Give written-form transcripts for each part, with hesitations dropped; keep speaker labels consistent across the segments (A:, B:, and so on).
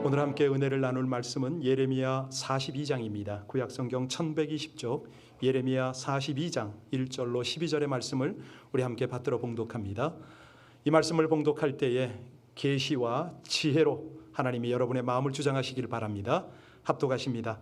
A: 오늘 함께 은혜를 나눌 말씀은 예레미야 42장입니다. 구약성경 1120쪽 예레미야 42장 1절로 12절의 말씀을 우리 함께 받들어 봉독합니다. 이 말씀을 봉독할 때에 계시와 지혜로 하나님이 여러분의 마음을 주장하시길 바랍니다. 합독하십니다.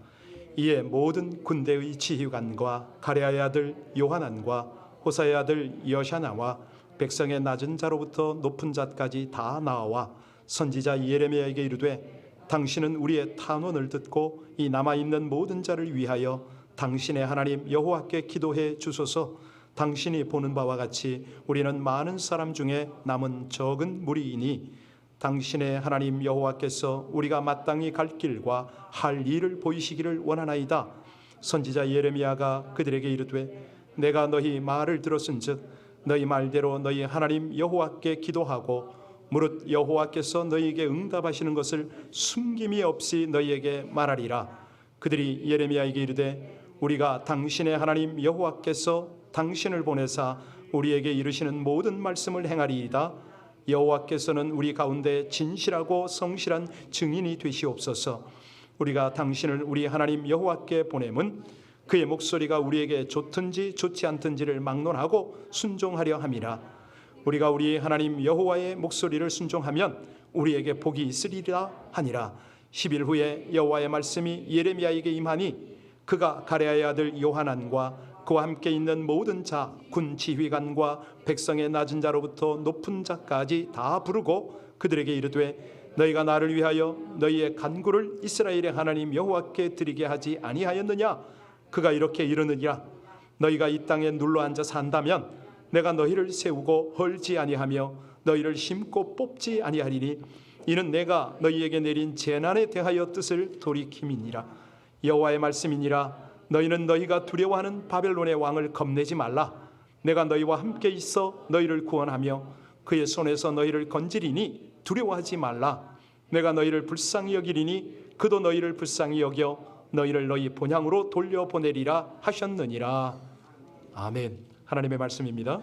A: 이에 모든 군대의 지휘관과 가레아의 아들 요하난과 호사의 아들 여샤나와 백성의 낮은 자로부터 높은 자까지 다 나와 선지자 예레미야에게 이르되 당신은 우리의 탄원을 듣고 이 남아있는 모든 자를 위하여 당신의 하나님 여호와께 기도해 주소서. 당신이 보는 바와 같이 우리는 많은 사람 중에 남은 적은 무리이니 당신의 하나님 여호와께서 우리가 마땅히 갈 길과 할 일을 보이시기를 원하나이다. 선지자 예레미야가 그들에게 이르되 내가 너희 말을 들었은즉 너희 말대로 너희 하나님 여호와께 기도하고 무릇 여호와께서 너희에게 응답하시는 것을 숨김이 없이 너희에게 말하리라. 그들이 예레미야에게 이르되 우리가 당신의 하나님 여호와께서 당신을 보내사 우리에게 이르시는 모든 말씀을 행하리이다. 여호와께서는 우리 가운데 진실하고 성실한 증인이 되시옵소서. 우리가 당신을 우리 하나님 여호와께 보냄은 그의 목소리가 우리에게 좋든지 좋지 않든지를 막론하고 순종하려 함이라. 우리가 우리 하나님 여호와의 목소리를 순종하면 우리에게 복이 있으리라 하니라. 10일 후에 여호와의 말씀이 예레미야에게 임하니 그가 가레아의 아들 요하난과 그와 함께 있는 모든 자, 군 지휘관과 백성의 낮은 자로부터 높은 자까지 다 부르고 그들에게 이르되 너희가 나를 위하여 너희의 간구를 이스라엘의 하나님 여호와께 드리게 하지 아니하였느냐. 그가 이렇게 이르느니라. 너희가 이 땅에 눌러앉아 산다면 내가 너희를 세우고 헐지 아니하며 너희를 심고 뽑지 아니하리니 이는 내가 너희에게 내린 재난에 대하여 뜻을 돌이킴이니라. 여호와의 말씀이니라. 너희는 너희가 두려워하는 바벨론의 왕을 겁내지 말라. 내가 너희와 함께 있어 너희를 구원하며 그의 손에서 너희를 건지리니 두려워하지 말라. 내가 너희를 불쌍히 여기리니 그도 너희를 불쌍히 여겨 너희를 너희 본향으로 돌려보내리라 하셨느니라. 아멘. 하나님의 말씀입니다.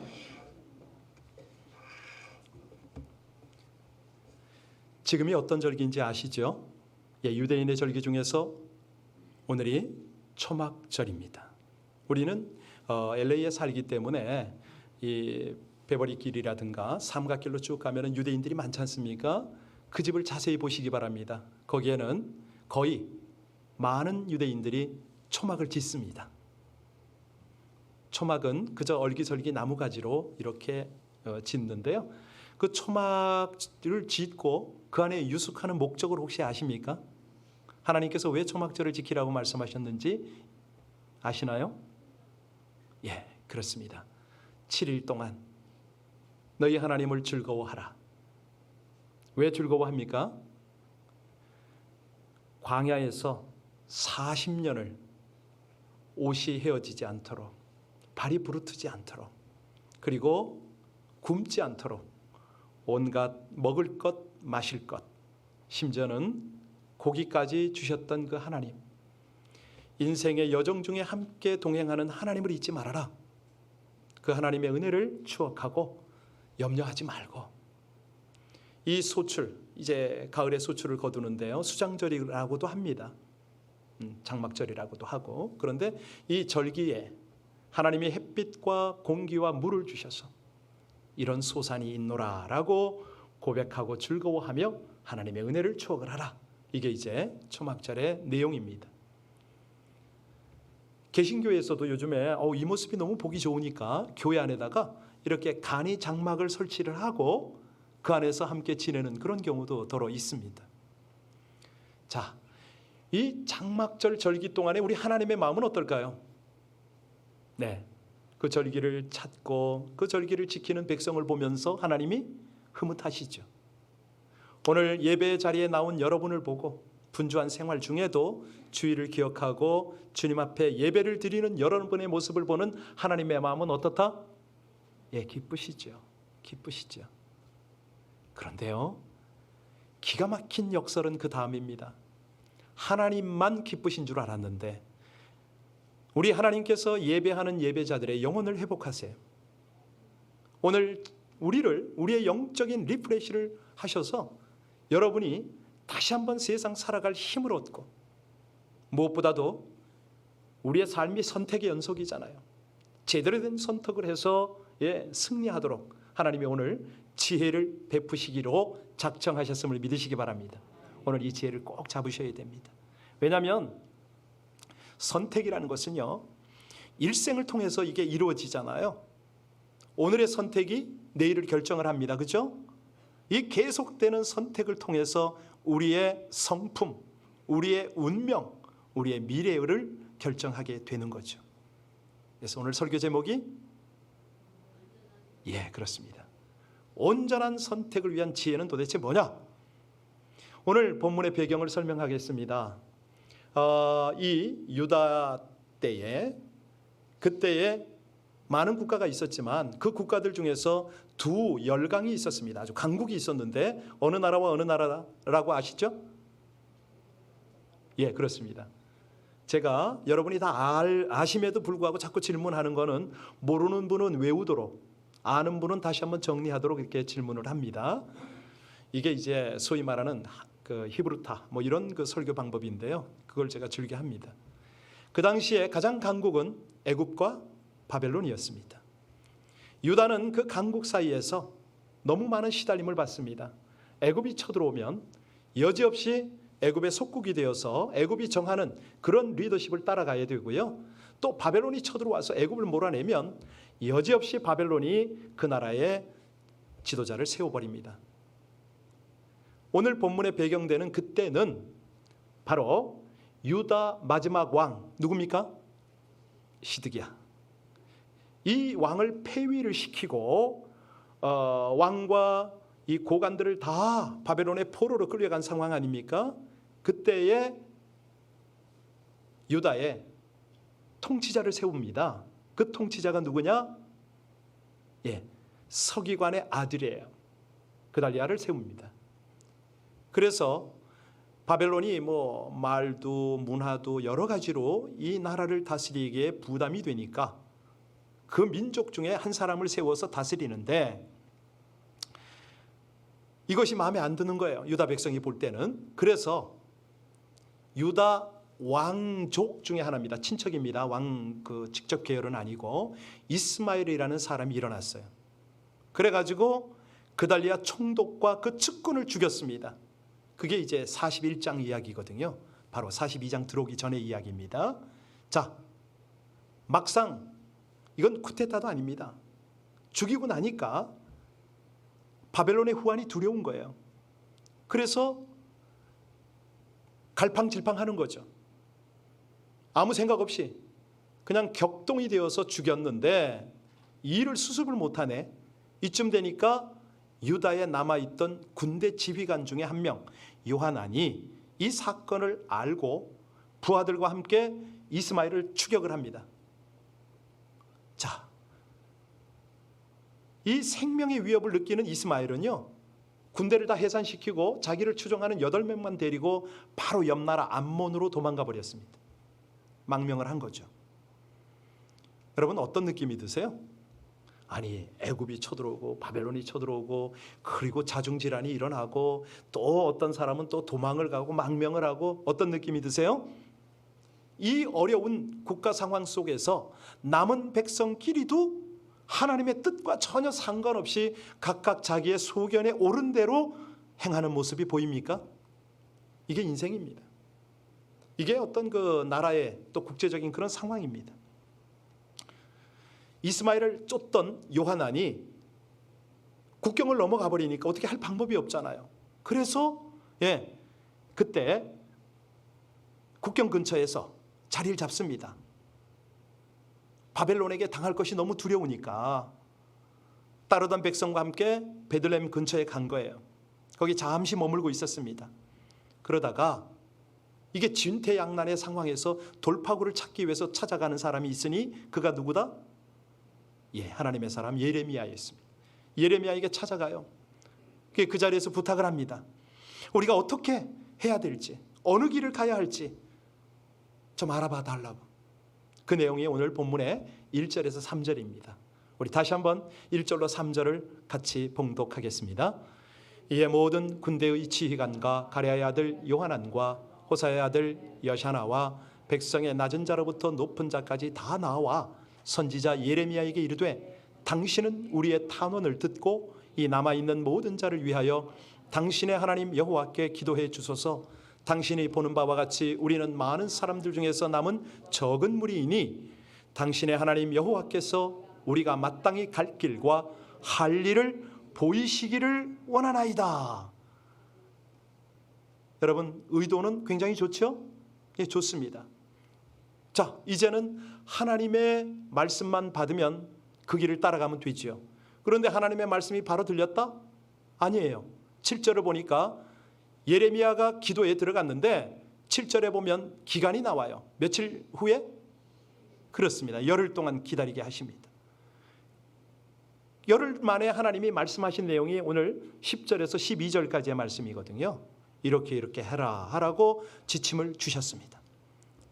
A: 지금이 어떤 절기인지 아시죠? 유대인의 절기 중에서 오늘이 초막절입니다. 우리는 LA에 살기 때문에 이 베버리 길이라든가 삼각길로 쭉 가면 유대인들이 많지 않습니까? 그 집을 자세히 보시기 바랍니다. 거기에는 거의 많은 유대인들이 초막을 짓습니다. 초막은 그저 얼기설기 나무가지로 이렇게 짓는데요. 그 초막을 짓고 그 안에 유숙하는 목적을 혹시 아십니까? 하나님께서 왜 초막절을 지키라고 말씀하셨는지 아시나요? 예, 그렇습니다. 7일 동안 너희 하나님을 즐거워하라. 왜 즐거워합니까? 광야에서 40년을 옷이 헤어지지 않도록, 발이 부르트지 않도록, 그리고 굶지 않도록 온갖 먹을 것 마실 것, 심지어는 고기까지 주셨던 그 하나님, 인생의 여정 중에 함께 동행하는 하나님을 잊지 말아라. 그 하나님의 은혜를 추억하고 염려하지 말고. 이 소출, 이제 가을에 소출을 거두는데요, 수장절이라고도 합니다. 장막절이라고도 하고. 그런데 이 절기에 하나님이 햇빛과 공기와 물을 주셔서 이런 소산이 있노라 라고 고백하고 즐거워하며 하나님의 은혜를 추억을 하라. 이게 이제 초막절의 내용입니다. 개신교에서도 요즘에 이 모습이 너무 보기 좋으니까 교회 안에다가 이렇게 간이 장막을 설치를 하고 그 안에서 함께 지내는 그런 경우도 더러 있습니다. 자, 이 장막절 절기 동안에 우리 하나님의 마음은 어떨까요? 네, 그 절기를 찾고 그 절기를 지키는 백성을 보면서 하나님이 흐뭇하시죠. 오늘 예배 자리에 나온 여러분을 보고 분주한 생활 중에도 주의를 기억하고 주님 앞에 예배를 드리는 여러분의 모습을 보는 하나님의 마음은 어떻다? 예, 기쁘시죠. 기쁘시죠. 그런데요, 기가 막힌 역설은 그 다음입니다. 하나님만 기쁘신 줄 알았는데 우리 하나님께서 예배하는 예배자들의 영혼을 회복하세요. 오늘 우리의 영적인 리프레시를 하셔서 여러분이 다시 한번 세상 살아갈 힘을 얻고, 무엇보다도 우리의 삶이 선택의 연속이잖아요. 제대로 된 선택을 해서 승리하도록 하나님이 오늘 지혜를 베푸시기로 작정하셨음을 믿으시기 바랍니다. 오늘 이 지혜를 꼭 잡으셔야 됩니다. 왜냐하면 선택이라는 것은요, 일생을 통해서 이게 이루어지잖아요. 오늘의 선택이 내일을 결정을 합니다. 그렇죠? 이 계속되는 선택을 통해서 우리의 성품, 우리의 운명, 우리의 미래를 결정하게 되는 거죠. 그래서 오늘 설교 제목이 그렇습니다. 온전한 선택을 위한 지혜는 도대체 뭐냐? 오늘 본문의 배경을 설명하겠습니다. 이 유다 때에, 그때에 많은 국가가 있었지만 그 국가들 중에서 두 열강이 있었습니다. 아주 강국이 있었는데 어느 나라와 어느 나라라고 아시죠? 그렇습니다. 제가 여러분이 다 아심에도 불구하고 자꾸 질문하는 거는 모르는 분은 외우도록, 아는 분은 다시 한번 정리하도록 이렇게 질문을 합니다. 이게 이제 소위 말하는 그 히브루타 이런 그 설교 방법인데요. 그걸 제가 즐겨합니다. 그 당시에 가장 강국은 애굽과 바벨론이었습니다. 유다는 그 강국 사이에서 너무 많은 시달림을 받습니다. 애굽이 쳐들어오면 여지없이 애굽의 속국이 되어서 애굽이 정하는 그런 리더십을 따라가야 되고요. 또 바벨론이 쳐들어와서 애굽을 몰아내면 여지없이 바벨론이 그 나라의 지도자를 세워버립니다. 오늘 본문의 배경되는 그때는 바로 유다 마지막 왕 누굽니까? 시드기야. 이 왕을 폐위를 시키고 왕과 이 고관들을 다 바벨론의 포로로 끌려간 상황 아닙니까? 그때에 유다의 통치자를 세웁니다. 그 통치자가 누구냐? 서기관의 아들이에요. 그달리아를 세웁니다. 그래서 바벨론이 말도 문화도 여러 가지로 이 나라를 다스리기에 부담이 되니까 그 민족 중에 한 사람을 세워서 다스리는데 이것이 마음에 안 드는 거예요. 유다 백성이 볼 때는. 그래서 유다 왕족 중에 하나입니다. 친척입니다. 왕 직접 계열은 아니고 이스마엘이라는 사람이 일어났어요. 그래가지고 그달리아 총독과 그 측근을 죽였습니다. 그게 이제 41장 이야기거든요. 바로 42장 들어오기 전의 이야기입니다. 자, 막상 이건 쿠데타도 아닙니다. 죽이고 나니까 바벨론의 후환이 두려운 거예요. 그래서 갈팡질팡하는 거죠. 아무 생각 없이 그냥 격동이 되어서 죽였는데 이 일을 수습을 못하네. 이쯤 되니까 유다에 남아있던 군대 지휘관 중에 한 명 요하난이 이 사건을 알고 부하들과 함께 이스마엘을 추격을 합니다. 자, 이 생명의 위협을 느끼는 이스마엘은요, 군대를 다 해산시키고 자기를 추종하는 8명만 데리고 바로 옆 나라 암몬으로 도망가 버렸습니다. 망명을 한 거죠. 여러분 어떤 느낌이 드세요? 아니, 애굽이 쳐들어오고 바벨론이 쳐들어오고 그리고 자중질환이 일어나고 또 어떤 사람은 또 도망을 가고 망명을 하고 어떤 느낌이 드세요? 이 어려운 국가 상황 속에서 남은 백성끼리도 하나님의 뜻과 전혀 상관없이 각각 자기의 소견에 옳은 대로 행하는 모습이 보입니까? 이게 인생입니다. 이게 어떤 그 나라의 또 국제적인 그런 상황입니다. 이스마엘을 쫓던 요하난이 국경을 넘어가 버리니까 어떻게 할 방법이 없잖아요. 그래서 그때 국경 근처에서 자리를 잡습니다. 바벨론에게 당할 것이 너무 두려우니까 따르던 백성과 함께 베들레헴 근처에 간 거예요. 거기 잠시 머물고 있었습니다. 그러다가 이게 진퇴양난의 상황에서 돌파구를 찾기 위해서 찾아가는 사람이 있으니 그가 누구다? 하나님의 사람 예레미야였습니다. 예레미야에게 찾아가요. 그 자리에서 부탁을 합니다. 우리가 어떻게 해야 될지, 어느 길을 가야 할지 좀 알아봐 달라고. 그 내용이 오늘 본문의 1절에서 3절입니다. 우리 다시 한번 1절로 3절을 같이 봉독하겠습니다. 이에 모든 군대의 지휘관과 가랴의 아들 요하난과 호사의 아들 여샤나와 백성의 낮은 자로부터 높은 자까지 다 나와 선지자 예레미야에게 이르되 당신은 우리의 탄원을 듣고 이 남아있는 모든 자를 위하여 당신의 하나님 여호와께 기도해 주소서. 당신이 보는 바와 같이 우리는 많은 사람들 중에서 남은 적은 무리이니 당신의 하나님 여호와께서 우리가 마땅히 갈 길과 할 일을 보이시기를 원하나이다. 여러분, 의도는 굉장히 좋죠? 예, 좋습니다. 자, 이제는 하나님의 말씀만 받으면 그 길을 따라가면 되지요. 그런데 하나님의 말씀이 바로 들렸다? 아니에요. 7절을 보니까 예레미야가 기도에 들어갔는데 7절에 보면 기간이 나와요. 며칠 후에? 그렇습니다. 열흘 동안 기다리게 하십니다. 열흘 만에 하나님이 말씀하신 내용이 오늘 10절에서 12절까지의 말씀이거든요. 이렇게 해라 하라고 지침을 주셨습니다.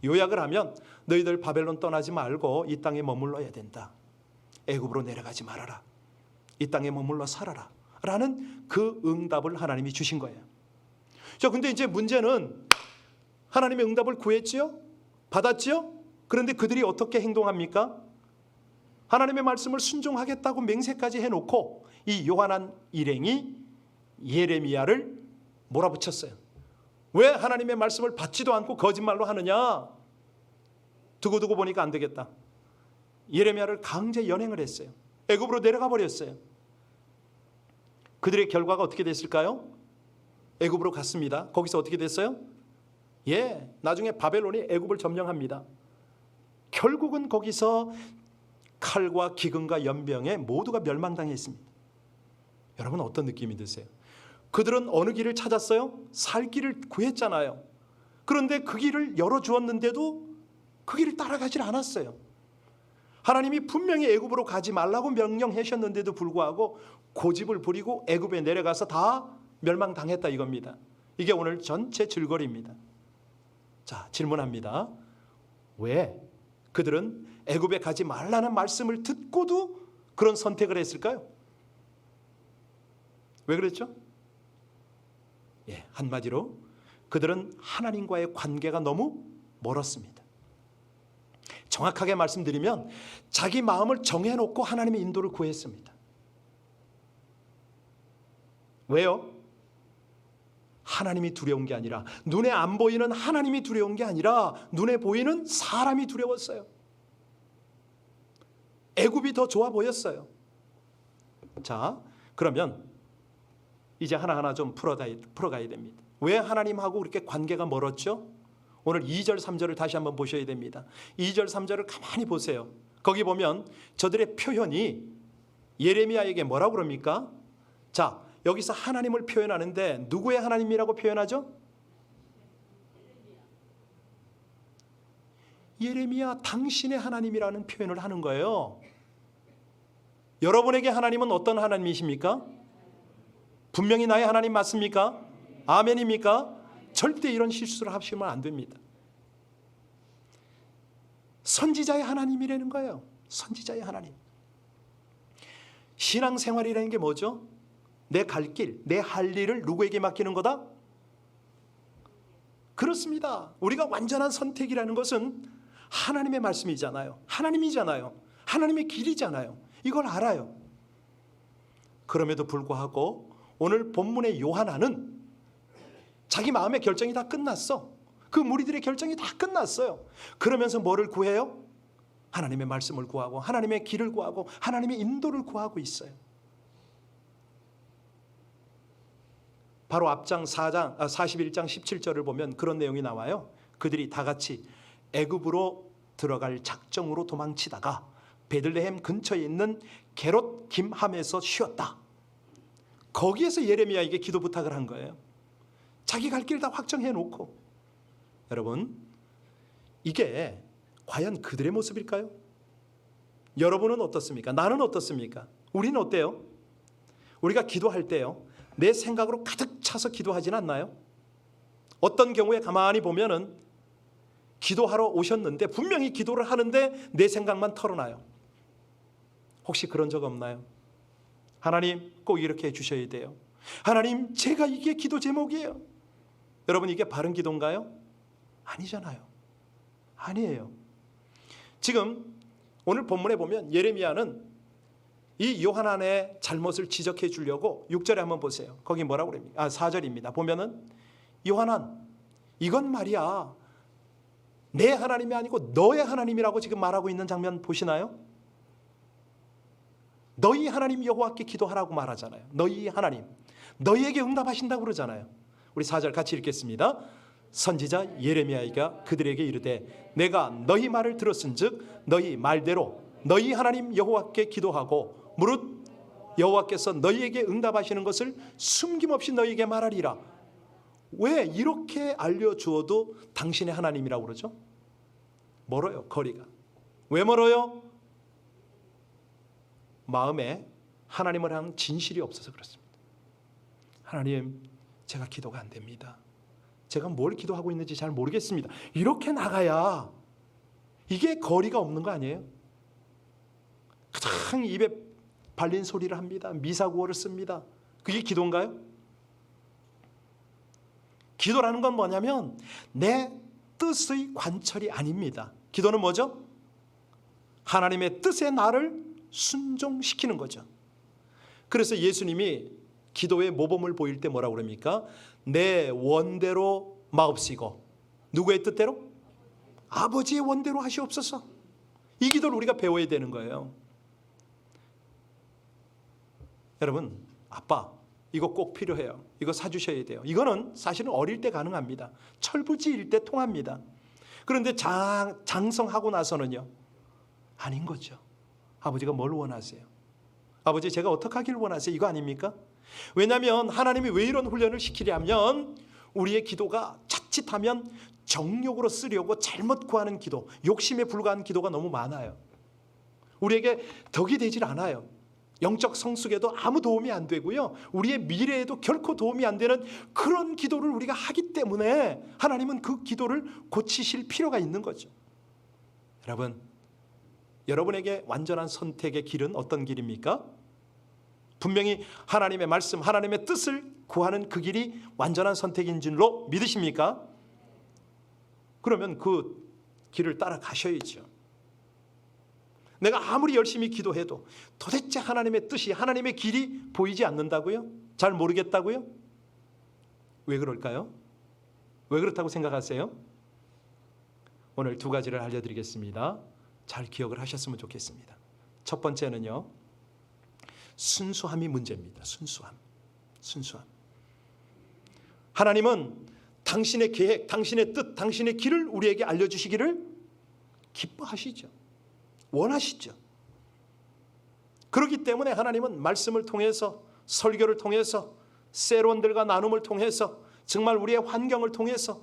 A: 요약을 하면 너희들 바벨론 떠나지 말고 이 땅에 머물러야 된다. 애굽으로 내려가지 말아라. 이 땅에 머물러 살아라 라는 그 응답을 하나님이 주신 거예요. 자, 근데 이제 문제는 하나님의 응답을 구했지요? 받았지요? 그런데 그들이 어떻게 행동합니까? 하나님의 말씀을 순종하겠다고 맹세까지 해놓고 이 요한한 일행이 예레미야를 몰아붙였어요. 왜 하나님의 말씀을 받지도 않고 거짓말로 하느냐? 두고 보니까 안 되겠다. 예레미야를 강제 연행을 했어요. 애굽으로 내려가 버렸어요. 그들의 결과가 어떻게 됐을까요? 애굽으로 갔습니다. 거기서 어떻게 됐어요? 나중에 바벨론이 애굽을 점령합니다. 결국은 거기서 칼과 기근과 연병에 모두가 멸망당했습니다. 여러분, 어떤 느낌이 드세요? 그들은 어느 길을 찾았어요? 살 길을 구했잖아요. 그런데 그 길을 열어주었는데도 그 길을 따라가질 않았어요. 하나님이 분명히 애굽으로 가지 말라고 명령하셨는데도 불구하고 고집을 부리고 애굽에 내려가서 다 멸망당했다 이겁니다. 이게 오늘 전체 줄거리입니다. 자, 질문합니다. 왜 그들은 애굽에 가지 말라는 말씀을 듣고도 그런 선택을 했을까요? 왜 그랬죠? 한마디로 그들은 하나님과의 관계가 너무 멀었습니다. 정확하게 말씀드리면 자기 마음을 정해놓고 하나님의 인도를 구했습니다. 왜요? 하나님이 두려운 게 아니라, 눈에 안 보이는 하나님이 두려운 게 아니라 눈에 보이는 사람이 두려웠어요. 애굽이 더 좋아 보였어요. 자, 그러면 이제 하나하나 좀 풀어가야 됩니다. 왜 하나님하고 그렇게 관계가 멀었죠? 오늘 2절 3절을 다시 한번 보셔야 됩니다. 2절 3절을 가만히 보세요. 거기 보면 저들의 표현이 예레미야에게 뭐라고 그럽니까? 자, 여기서 하나님을 표현하는데 누구의 하나님이라고 표현하죠? 예레미야 당신의 하나님이라는 표현을 하는 거예요. 여러분에게 하나님은 어떤 하나님이십니까? 분명히 나의 하나님 맞습니까? 아멘입니까? 절대 이런 실수를 하시면 안 됩니다. 선지자의 하나님이라는 거예요. 선지자의 하나님. 신앙생활이라는 게 뭐죠? 내 갈 길, 내 할 일을 누구에게 맡기는 거다? 그렇습니다. 우리가 완전한 선택이라는 것은 하나님의 말씀이잖아요. 하나님이잖아요. 하나님의 길이잖아요. 이걸 알아요. 그럼에도 불구하고 오늘 본문의 요한아는 자기 마음의 결정이 다 끝났어. 그 무리들의 결정이 다 끝났어요. 그러면서 뭐를 구해요? 하나님의 말씀을 구하고 하나님의 길을 구하고 하나님의 인도를 구하고 있어요. 바로 앞장 41장 17절을 보면 그런 내용이 나와요. 그들이 다 같이 애굽으로 들어갈 작정으로 도망치다가 베들레헴 근처에 있는 게롯 김함에서 쉬었다. 거기에서 예레미야에게 기도 부탁을 한 거예요. 자기 갈 길 다 확정해 놓고. 여러분, 이게 과연 그들의 모습일까요? 여러분은 어떻습니까? 나는 어떻습니까? 우리는 어때요? 우리가 기도할 때요, 내 생각으로 가득 차서 기도하진 않나요? 어떤 경우에 가만히 보면은 기도하러 오셨는데 분명히 기도를 하는데 내 생각만 털어놔요. 혹시 그런 적 없나요? 하나님 꼭 이렇게 해주셔야 돼요. 하나님, 제가 이게 기도 제목이에요. 여러분, 이게 바른 기도인가요? 아니잖아요. 아니에요. 지금 오늘 본문에 보면 예레미야는 이 요하난의 잘못을 지적해 주려고 6절에 한번 보세요. 거기 뭐라고 그럽니까? 4절입니다. 보면은 요하난, 이건 말이야 내 하나님이 아니고 너의 하나님이라고 지금 말하고 있는 장면 보시나요? 너희 하나님 여호와께 기도하라고 말하잖아요. 너희 하나님, 너희에게 응답하신다고 그러잖아요. 우리 4절 같이 읽겠습니다. 선지자 예레미야가 그들에게 이르되 내가 너희 말을 들었은즉 너희 말대로 너희 하나님 여호와께 기도하고 무릇 여호와께서 너희에게 응답하시는 것을 숨김없이 너희에게 말하리라. 왜 이렇게 알려주어도 당신의 하나님이라고 그러죠? 멀어요. 거리가. 왜 멀어요? 마음에 하나님을 향한 진실이 없어서 그렇습니다. 하나님, 제가 기도가 안 됩니다. 제가 뭘 기도하고 있는지 잘 모르겠습니다. 이렇게 나가야 이게 거리가 없는 거 아니에요? 가장 입에 발린 소리를 합니다. 미사구어를 씁니다. 그게 기도인가요? 기도라는 건 뭐냐면 내 뜻의 관철이 아닙니다. 기도는 뭐죠? 하나님의 뜻에 나를 순종시키는 거죠. 그래서 예수님이 기도의 모범을 보일 때 뭐라고 그럽니까? 내 원대로 마옵시고 누구의 뜻대로? 아버지의 원대로 하시옵소서. 이 기도를 우리가 배워야 되는 거예요. 여러분, 아빠 이거 꼭 필요해요. 이거 사주셔야 돼요. 이거는 사실은 어릴 때 가능합니다. 철부지일 때 통합니다. 그런데 장성하고 나서는요, 아닌 거죠. 아버지가 뭘 원하세요? 아버지, 제가 어떻게 하길 원하세요? 이거 아닙니까? 왜냐하면 하나님이 왜 이런 훈련을 시키려면 우리의 기도가 자칫하면 정욕으로 쓰려고 잘못 구하는 기도, 욕심에 불과한 기도가 너무 많아요. 우리에게 덕이 되질 않아요. 영적 성숙에도 아무 도움이 안 되고요, 우리의 미래에도 결코 도움이 안 되는 그런 기도를 우리가 하기 때문에 하나님은 그 기도를 고치실 필요가 있는 거죠. 여러분, 여러분에게 완전한 선택의 길은 어떤 길입니까? 분명히 하나님의 말씀, 하나님의 뜻을 구하는 그 길이 완전한 선택인 줄로 믿으십니까? 그러면 그 길을 따라가셔야죠. 내가 아무리 열심히 기도해도 도대체 하나님의 뜻이, 하나님의 길이 보이지 않는다고요? 잘 모르겠다고요? 왜 그럴까요? 왜 그렇다고 생각하세요? 오늘 두 가지를 알려드리겠습니다. 잘 기억을 하셨으면 좋겠습니다. 첫 번째는요, 순수함이 문제입니다. 순수함. 하나님은 당신의 계획, 당신의 뜻, 당신의 길을 우리에게 알려주시기를 기뻐하시죠. 원하시죠. 그렇기 때문에 하나님은 말씀을 통해서, 설교를 통해서, 세론들과 나눔을 통해서, 정말 우리의 환경을 통해서,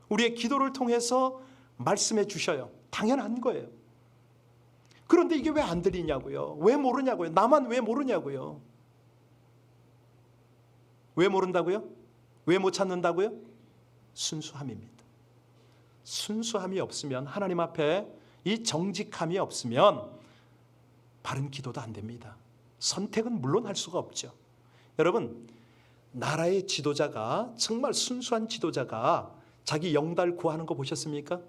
A: 우리의 기도를 통해서 말씀해 주셔요. 당연한 거예요. 그런데 이게 왜 안 들리냐고요? 왜 모르냐고요? 나만 왜 모르냐고요? 왜 모른다고요? 왜 못 찾는다고요? 순수함입니다. 순수함이 없으면, 하나님 앞에 이 정직함이 없으면 바른 기도도 안 됩니다. 선택은 물론 할 수가 없죠. 여러분, 나라의 지도자가, 정말 순수한 지도자가 자기 영달 구하는 거 보셨습니까?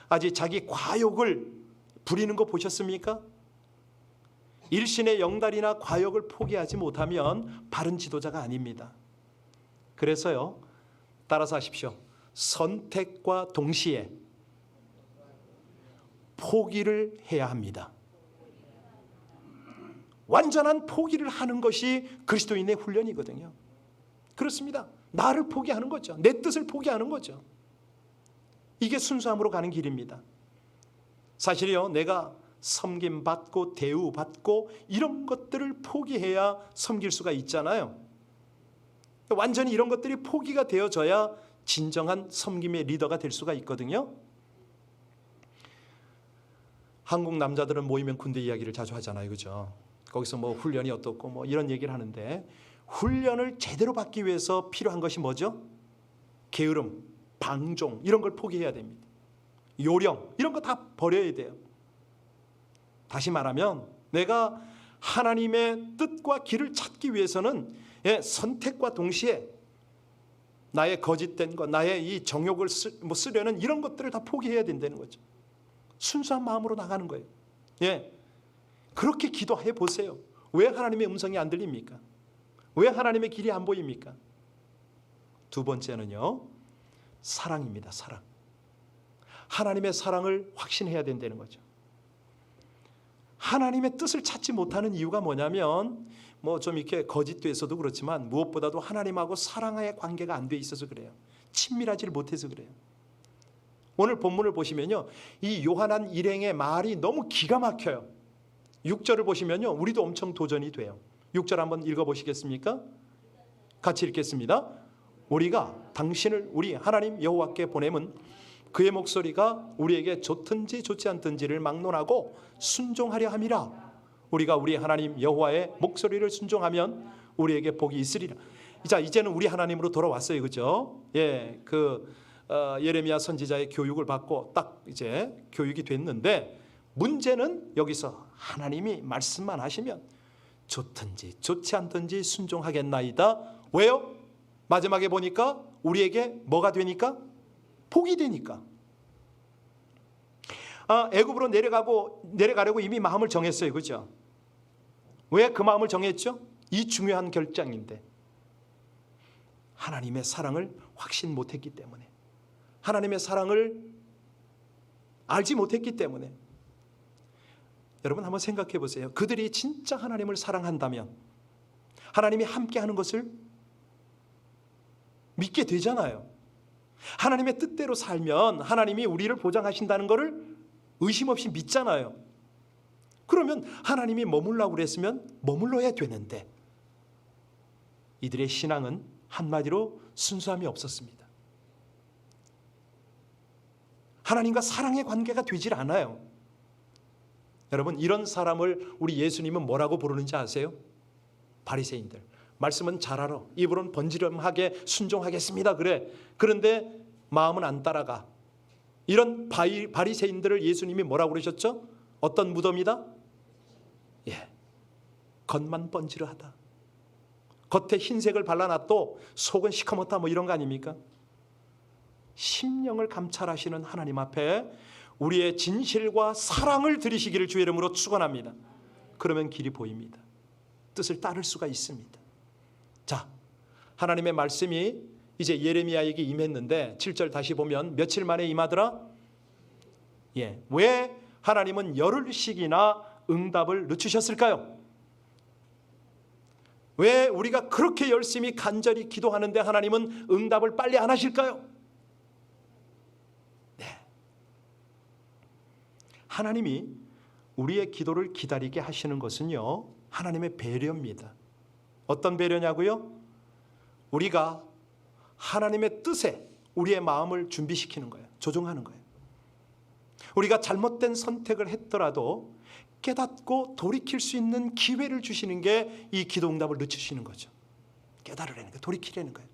A: 아직 자기 과욕을 부리는 거 보셨습니까? 일신의 영달이나 과욕을 포기하지 못하면 바른 지도자가 아닙니다. 그래서요, 따라서 하십시오. 선택과 동시에 포기를 해야 합니다. 완전한 포기를 하는 것이 그리스도인의 훈련이거든요. 그렇습니다. 나를 포기하는 거죠. 내 뜻을 포기하는 거죠. 이게 순수함으로 가는 길입니다. 사실이요, 내가 섬김받고 대우받고 이런 것들을 포기해야 섬길 수가 있잖아요. 완전히 이런 것들이 포기가 되어져야 진정한 섬김의 리더가 될 수가 있거든요. 한국 남자들은 모이면 군대 이야기를 자주 하잖아요. 그죠? 거기서 뭐 훈련이 어떻고 뭐 이런 얘기를 하는데, 훈련을 제대로 받기 위해서 필요한 것이 뭐죠? 게으름, 방종 이런 걸 포기해야 됩니다. 요령 이런 거 다 버려야 돼요. 다시 말하면 내가 하나님의 뜻과 길을 찾기 위해서는 예, 선택과 동시에 나의 거짓된 것, 나의 이 정욕을 쓰려는 이런 것들을 다 포기해야 된다는 거죠. 순수한 마음으로 나가는 거예요. 예, 그렇게 기도해 보세요. 왜 하나님의 음성이 안 들립니까? 왜 하나님의 길이 안 보입니까? 두 번째는요, 사랑입니다. 사랑. 하나님의 사랑을 확신해야 된다는 거죠. 하나님의 뜻을 찾지 못하는 이유가 뭐냐면 뭐 좀 이렇게 거짓돼서도 그렇지만 무엇보다도 하나님하고 사랑의 관계가 안 돼 있어서 그래요. 친밀하지를 못해서 그래요. 오늘 본문을 보시면요, 이 요한한 일행의 말이 너무 기가 막혀요. 6절을 보시면요, 우리도 엄청 도전이 돼요. 6절 한번 읽어보시겠습니까? 같이 읽겠습니다. 우리가 당신을 우리 하나님 여호와께 보내면 그의 목소리가 우리에게 좋든지 좋지 않든지를 막론하고 순종하려 함이라. 우리가 우리 하나님 여호와의 목소리를 순종하면 우리에게 복이 있으리라. 자, 이제는 우리 하나님으로 돌아왔어요, 그죠? 예, 예레미야 선지자의 교육을 받고 딱 이제 교육이 됐는데, 문제는 여기서 하나님이 말씀만 하시면 좋든지 좋지 않든지 순종하겠나이다. 왜요? 마지막에 보니까 우리에게 뭐가 되니까? 복이 되니까. 애굽으로 내려가려고 이미 마음을 정했어요, 그죠? 왜 그 마음을 정했죠? 이 중요한 결정인데 하나님의 사랑을 확신 못했기 때문에, 하나님의 사랑을 알지 못했기 때문에. 여러분 한번 생각해 보세요. 그들이 진짜 하나님을 사랑한다면 하나님이 함께하는 것을 믿게 되잖아요. 하나님의 뜻대로 살면 하나님이 우리를 보장하신다는 것을 의심 없이 믿잖아요. 그러면 하나님이 머물라고 그랬으면 머물러야 되는데, 이들의 신앙은 한마디로 순수함이 없었습니다. 하나님과 사랑의 관계가 되질 않아요. 여러분, 이런 사람을 우리 예수님은 뭐라고 부르는지 아세요? 바리새인들. 말씀은 잘 알아. 입으로는 번지름하게 순종하겠습니다 그래. 그런데 마음은 안 따라가. 이런 바리새인들을 예수님이 뭐라고 그러셨죠? 어떤 무덤이다? 예, 겉만 번지르하다. 겉에 흰색을 발라놔도 속은 시커멓다, 뭐 이런 거 아닙니까? 심령을 감찰하시는 하나님 앞에 우리의 진실과 사랑을 드리시기를 주의 이름으로 축원합니다. 그러면 길이 보입니다. 뜻을 따를 수가 있습니다. 자, 하나님의 말씀이 이제 예레미야에게 임했는데 7절 다시 보면 며칠 만에 임하더라? 예, 왜 하나님은 열흘씩이나 응답을 늦추셨을까요? 왜 우리가 그렇게 열심히 간절히 기도하는데 하나님은 응답을 빨리 안 하실까요? 네, 하나님이 우리의 기도를 기다리게 하시는 것은요, 하나님의 배려입니다. 어떤 배려냐고요? 우리가 하나님의 뜻에 우리의 마음을 준비시키는 거예요. 조정하는 거예요. 우리가 잘못된 선택을 했더라도 깨닫고 돌이킬 수 있는 기회를 주시는 게 이 기도 응답을 늦추시는 거죠. 깨달으라는 거예요. 돌이키라는 거예요.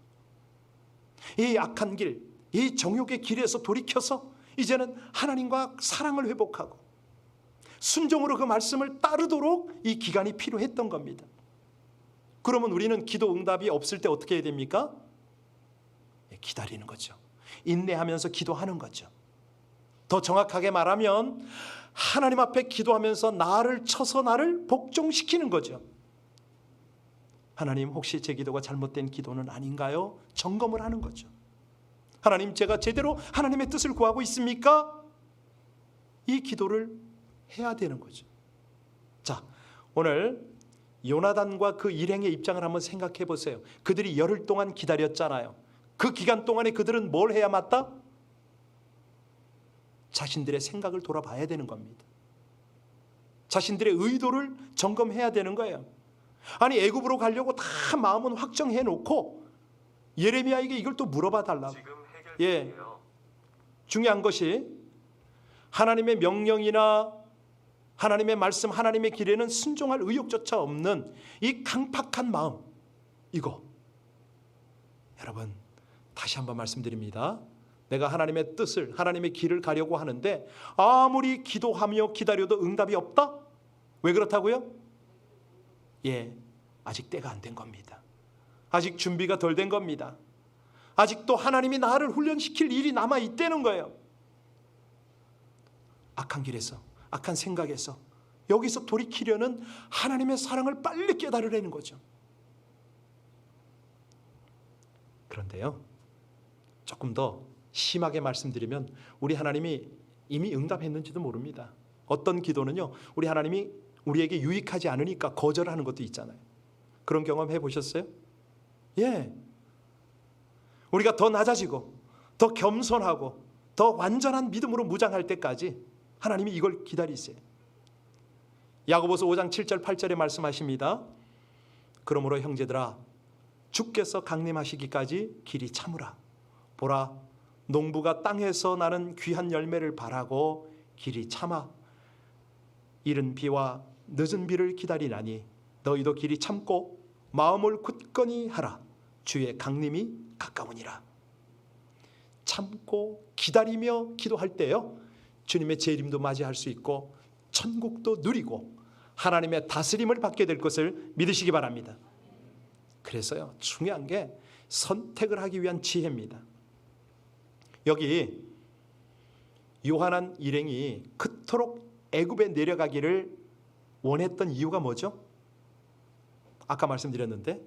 A: 이 악한 길, 이 정욕의 길에서 돌이켜서 이제는 하나님과 사랑을 회복하고 순종으로 그 말씀을 따르도록 이 기간이 필요했던 겁니다. 그러면 우리는 기도 응답이 없을 때 어떻게 해야 됩니까? 기다리는 거죠. 인내하면서 기도하는 거죠. 더 정확하게 말하면 하나님 앞에 기도하면서 나를 쳐서 나를 복종시키는 거죠. 하나님, 혹시 제 기도가 잘못된 기도는 아닌가요? 점검을 하는 거죠. 하나님, 제가 제대로 하나님의 뜻을 구하고 있습니까? 이 기도를 해야 되는 거죠. 자, 오늘 요나단과 그 일행의 입장을 한번 생각해 보세요. 그들이 열흘 동안 기다렸잖아요. 그 기간 동안에 그들은 뭘 해야 맞다? 자신들의 생각을 돌아봐야 되는 겁니다. 자신들의 의도를 점검해야 되는 거예요. 아니, 애굽으로 가려고 다 마음은 확정해 놓고 예레미야에게 이걸 또 물어봐 달라고. 예, 중요한 것이 하나님의 명령이나 하나님의 말씀, 하나님의 길에는 순종할 의욕조차 없는 이 강팍한 마음, 이거 여러분 다시 한번 말씀드립니다. 내가 하나님의 뜻을, 하나님의 길을 가려고 하는데 아무리 기도하며 기다려도 응답이 없다? 왜 그렇다고요? 예, 아직 때가 안 된 겁니다. 아직 준비가 덜 된 겁니다. 아직도 하나님이 나를 훈련시킬 일이 남아 있다는 거예요. 악한 길에서, 악한 생각에서 여기서 돌이키려는 하나님의 사랑을 빨리 깨달으라는 거죠. 그런데요, 조금 더 심하게 말씀드리면 우리 하나님이 이미 응답했는지도 모릅니다. 어떤 기도는요, 우리 하나님이 우리에게 유익하지 않으니까 거절하는 것도 있잖아요. 그런 경험 해보셨어요? 예. 우리가 더 낮아지고 더 겸손하고 더 완전한 믿음으로 무장할 때까지 하나님이 이걸 기다리세요. 야고보서 5장 7절 8절에 말씀하십니다. 그러므로 형제들아, 주께서 강림하시기까지 길이 참으라. 보라, 농부가 땅에서 나는 귀한 열매를 바라고 길이 참아 이른 비와 늦은 비를 기다리나니 너희도 길이 참고 마음을 굳건히 하라. 주의 강림이 가까우니라. 참고 기다리며 기도할 때요, 주님의 재림도 맞이할 수 있고 천국도 누리고 하나님의 다스림을 받게 될 것을 믿으시기 바랍니다. 그래서요, 중요한 게 선택을 하기 위한 지혜입니다. 여기 요한한 일행이 그토록 애굽에 내려가기를 원했던 이유가 뭐죠? 아까 말씀드렸는데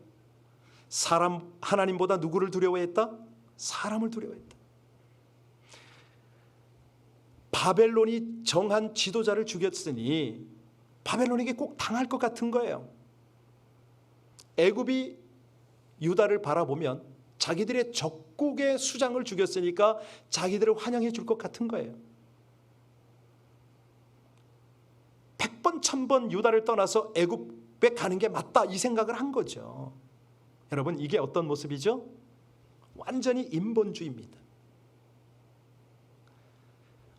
A: 하나님보다 누구를 두려워했다? 사람을 두려워했다. 바벨론이 정한 지도자를 죽였으니 바벨론에게 꼭 당할 것 같은 거예요. 애굽이 유다를 바라보면 자기들의 적국의 수장을 죽였으니까 자기들을 환영해 줄 것 같은 거예요. 100번 1000번 유다를 떠나서 애굽에 가는 게 맞다, 이 생각을 한 거죠. 여러분, 이게 어떤 모습이죠? 완전히 인본주의입니다.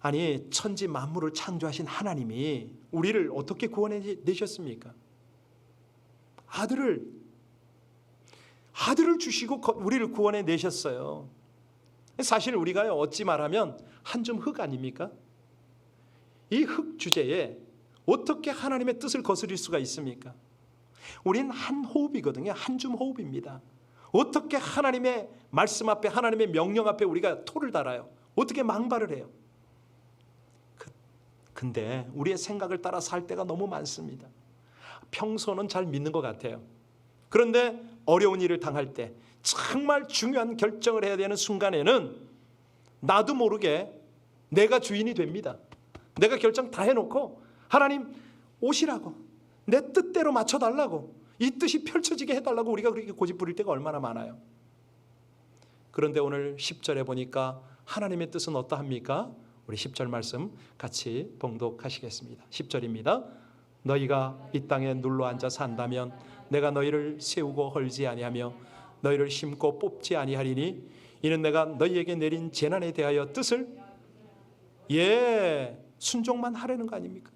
A: 아니, 천지 만물을 창조하신 하나님이 우리를 어떻게 구원해 내셨습니까? 아들을 주시고 우리를 구원해 내셨어요. 사실 우리가요, 어찌 말하면 한 줌 흙 아닙니까? 이 흙 주제에 어떻게 하나님의 뜻을 거스릴 수가 있습니까? 우린 한 호흡이거든요. 한 줌 호흡입니다. 어떻게 하나님의 말씀 앞에, 하나님의 명령 앞에 우리가 토를 달아요? 어떻게 망발을 해요? 근데 우리의 생각을 따라 살 때가 너무 많습니다. 평소는 잘 믿는 것 같아요. 그런데 어려운 일을 당할 때, 정말 중요한 결정을 해야 되는 순간에는 나도 모르게 내가 주인이 됩니다. 내가 결정 다 해놓고 하나님 오시라고, 내 뜻대로 맞춰달라고, 이 뜻이 펼쳐지게 해달라고 우리가 그렇게 고집 부릴 때가 얼마나 많아요. 그런데 오늘 10절에 보니까 하나님의 뜻은 어떠합니까? 우리 10절 말씀 같이 봉독하시겠습니다. 10절입니다. 너희가 이 땅에 눌러 앉아 산다면 내가 너희를 세우고 헐지 아니하며 너희를 심고 뽑지 아니하리니 이는 내가 너희에게 내린 재난에 대하여 뜻을 순종만 하려는 거 아닙니까?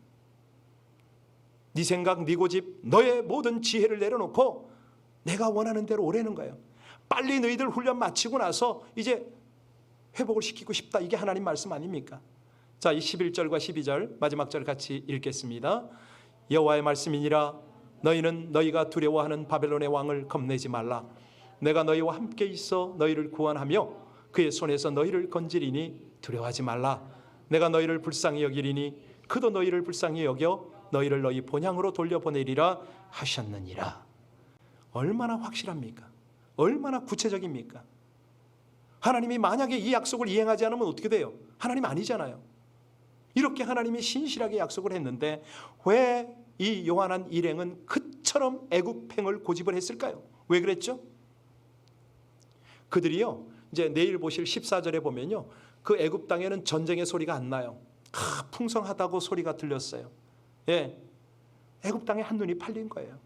A: 네 생각, 네 고집, 너의 모든 지혜를 내려놓고 내가 원하는 대로 오라는 거예요. 빨리 너희들 훈련 마치고 나서 이제 회복을 시키고 싶다, 이게 하나님 말씀 아닙니까? 자, 이 11절과 12절 마지막 절 같이 읽겠습니다. 여호와의 말씀이니라. 너희는 너희가 두려워하는 바벨론의 왕을 겁내지 말라. 내가 너희와 함께 있어 너희를 구원하며 그의 손에서 너희를 건지리니 두려워하지 말라. 내가 너희를 불쌍히 여기리니 그도 너희를 불쌍히 여겨 너희를 너희 본향으로 돌려보내리라 하셨느니라. 얼마나 확실합니까? 얼마나 구체적입니까? 하나님이 만약에 이 약속을 이행하지 않으면 어떻게 돼요? 하나님 아니잖아요. 이렇게 하나님이 신실하게 약속을 했는데 왜 이 요한한 일행은 그처럼 애굽행을 고집을 했을까요? 왜 그랬죠? 그들이요, 이제 내일 보실 14절에 보면요, 그 애굽 땅에는 전쟁의 소리가 안 나요. 풍성하다고 소리가 들렸어요. 애굽 땅에 한눈이 팔린 거예요.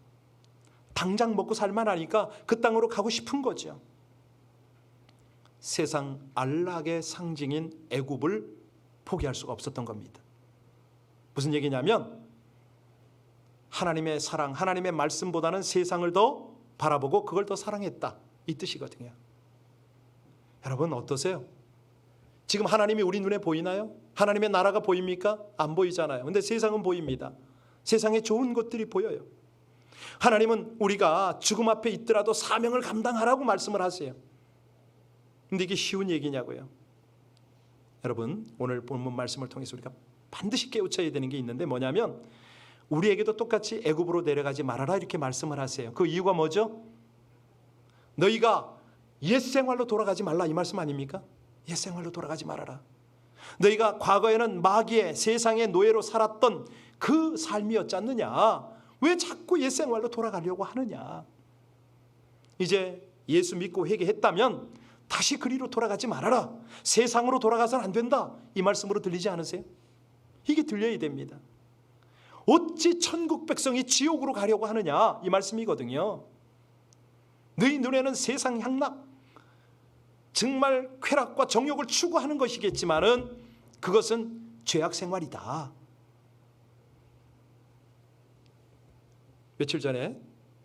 A: 당장 먹고 살만하니까 그 땅으로 가고 싶은 거죠. 세상 안락의 상징인 애굽을 포기할 수가 없었던 겁니다. 무슨 얘기냐면 하나님의 사랑, 하나님의 말씀보다는 세상을 더 바라보고 그걸 더 사랑했다, 이 뜻이거든요. 여러분 어떠세요? 지금 하나님이 우리 눈에 보이나요? 하나님의 나라가 보입니까? 안 보이잖아요. 근데 세상은 보입니다. 세상에 좋은 것들이 보여요. 하나님은 우리가 죽음 앞에 있더라도 사명을 감당하라고 말씀을 하세요. 근데 이게 쉬운 얘기냐고요. 여러분, 오늘 본문 말씀을 통해서 우리가 반드시 깨우쳐야 되는 게 있는데 뭐냐면, 우리에게도 똑같이 애굽으로 내려가지 말아라 이렇게 말씀을 하세요. 그 이유가 뭐죠? 너희가 옛생활로 돌아가지 말라 이 말씀 아닙니까? 옛생활로 돌아가지 말아라. 너희가 과거에는 마귀의 세상의 노예로 살았던 그 삶이었지 않느냐? 왜 자꾸 옛생활로 돌아가려고 하느냐? 이제 예수 믿고 회개했다면 다시 그리로 돌아가지 말아라. 세상으로 돌아가서는 안 된다. 이 말씀으로 들리지 않으세요? 이게 들려야 됩니다. 어찌 천국 백성이 지옥으로 가려고 하느냐? 이 말씀이거든요. 너희 눈에는 세상 향락, 정말 쾌락과 정욕을 추구하는 것이겠지만은 그것은 죄악 생활이다. 며칠 전에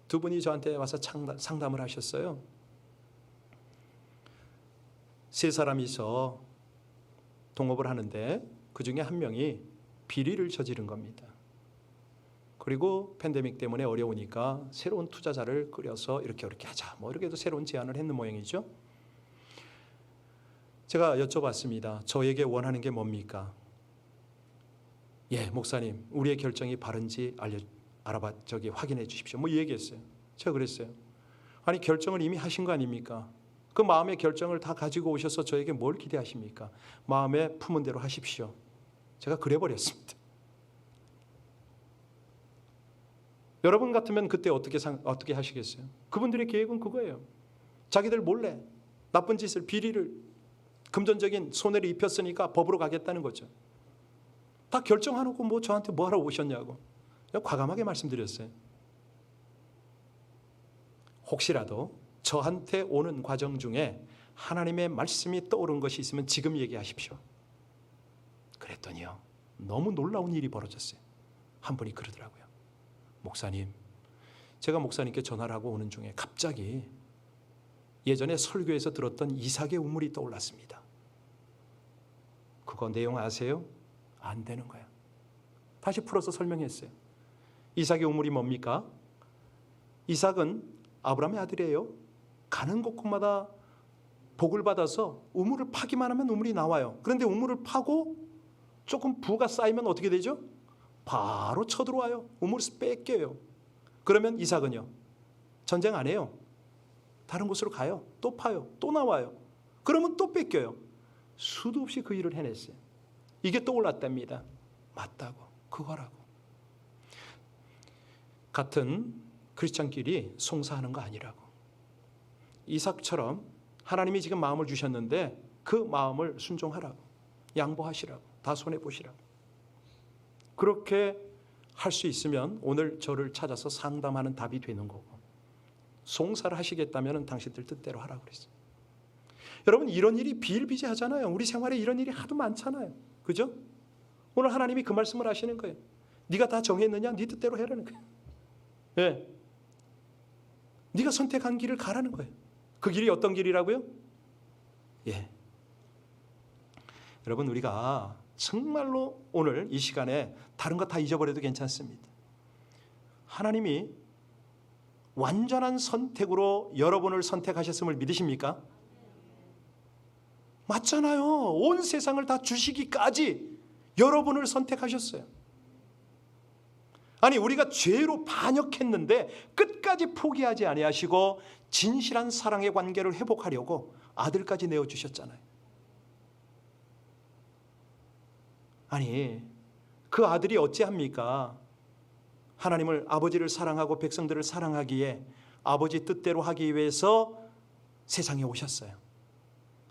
A: 두 분이 저한테 와서 상담을 하셨어요. 세 사람이서 동업을 하는데 그 중에 한 명이 비리를 저지른 겁니다. 그리고 팬데믹 때문에 어려우니까 새로운 투자자를 끌어서 이렇게 하자, 뭐 이렇게도 새로운 제안을 했는 모양이죠. 제가 여쭤봤습니다. 저에게 원하는 게 뭡니까? 예, 목사님, 우리의 결정이 바른지 확인해 주십시오. 뭐 얘기했어요. 제가 그랬어요. 아니, 결정을 이미 하신 거 아닙니까? 그 마음의 결정을 다 가지고 오셔서 저에게 뭘 기대하십니까? 마음에 품은 대로 하십시오. 제가 그래버렸습니다. 여러분 같으면 그때 어떻게 하시겠어요? 그분들의 계획은 그거예요. 자기들 몰래 나쁜 짓을, 비리를, 금전적인 손해를 입혔으니까 법으로 가겠다는 거죠. 다 결정해놓고 뭐 저한테 뭐하러 오셨냐고 과감하게 말씀드렸어요. 혹시라도 저한테 오는 과정 중에 하나님의 말씀이 떠오른 것이 있으면 지금 얘기하십시오. 그랬더니요, 너무 놀라운 일이 벌어졌어요. 한 분이 그러더라고요. 목사님, 제가 목사님께 전화를 하고 오는 중에 갑자기 예전에 설교에서 들었던 이삭의 우물이 떠올랐습니다. 그거 내용 아세요? 안 되는 거야. 다시 풀어서 설명했어요. 이삭의 우물이 뭡니까? 이삭은 아브라함의 아들이에요. 가는 곳곳마다 복을 받아서 우물을 파기만 하면 우물이 나와요. 그런데 우물을 파고 조금 부가 쌓이면 어떻게 되죠? 바로 쳐들어와요. 우물에서 뺏겨요. 그러면 이삭은요, 전쟁 안 해요. 다른 곳으로 가요. 또 파요. 또 나와요. 그러면 또 뺏겨요. 수도 없이 그 일을 해냈어요. 이게 떠올랐답니다. 맞다고, 그거라고. 같은 크리스찬끼리 송사하는 거 아니라고. 이삭처럼 하나님이 지금 마음을 주셨는데 그 마음을 순종하라고, 양보하시라고, 다 손해보시라고. 그렇게 할 수 있으면 오늘 저를 찾아서 상담하는 답이 되는 거고, 송사를 하시겠다면 당신들 뜻대로 하라고 그랬어요. 여러분, 이런 일이 비일비재하잖아요. 우리 생활에 이런 일이 하도 많잖아요. 그죠? 오늘 하나님이 그 말씀을 하시는 거예요. 네가 다 정했느냐? 네 뜻대로 해라는 거예요. 네. 네가 선택한 길을 가라는 거예요. 그 길이 어떤 길이라고요? 예. 여러분, 우리가 정말로 오늘 이 시간에 다른 거 다 잊어버려도 괜찮습니다. 하나님이 완전한 선택으로 여러분을 선택하셨음을 믿으십니까? 맞잖아요. 온 세상을 다 주시기까지 여러분을 선택하셨어요. 아니, 우리가 죄로 반역했는데 끝까지 포기하지 아니하시고 진실한 사랑의 관계를 회복하려고 아들까지 내어주셨잖아요. 아니, 그 아들이 어찌합니까? 하나님을, 아버지를 사랑하고 백성들을 사랑하기에 아버지 뜻대로 하기 위해서 세상에 오셨어요.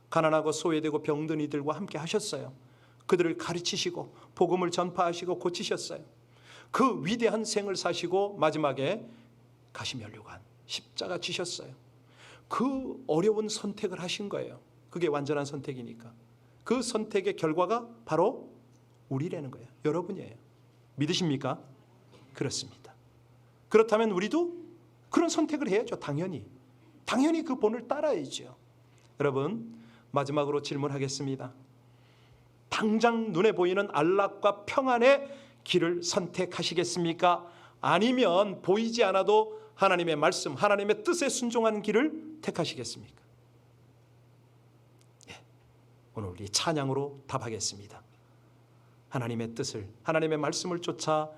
A: 가난하고 소외되고 병든 이들과 함께 하셨어요. 그들을 가르치시고 복음을 전파하시고 고치셨어요. 그 위대한 생을 사시고 마지막에 가시면류관 십자가 지셨어요. 그 어려운 선택을 하신 거예요. 그게 완전한 선택이니까. 그 선택의 결과가 바로 우리라는 거예요. 여러분이에요. 믿으십니까? 그렇습니다. 그렇다면 우리도 그런 선택을 해야죠. 당연히 그 본을 따라야죠. 여러분, 마지막으로 질문하겠습니다. 당장 눈에 보이는 안락과 평안의 길을 선택하시겠습니까? 아니면 보이지 않아도 하나님의 말씀, 하나님의 뜻에 순종하는 길을 택하시겠습니까? 네, 오늘 우리 찬양으로 답하겠습니다. 하나님의 뜻을, 하나님의 말씀을 쫓아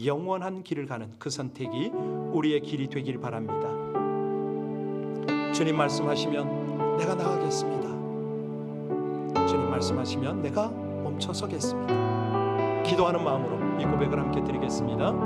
A: 영원한 길을 가는 그 선택이 우리의 길이 되길 바랍니다. 주님 말씀하시면 내가 나가겠습니다. 주님 말씀하시면 내가 멈춰서겠습니다. 기도하는 마음으로 이 고백을 함께 드리겠습니다.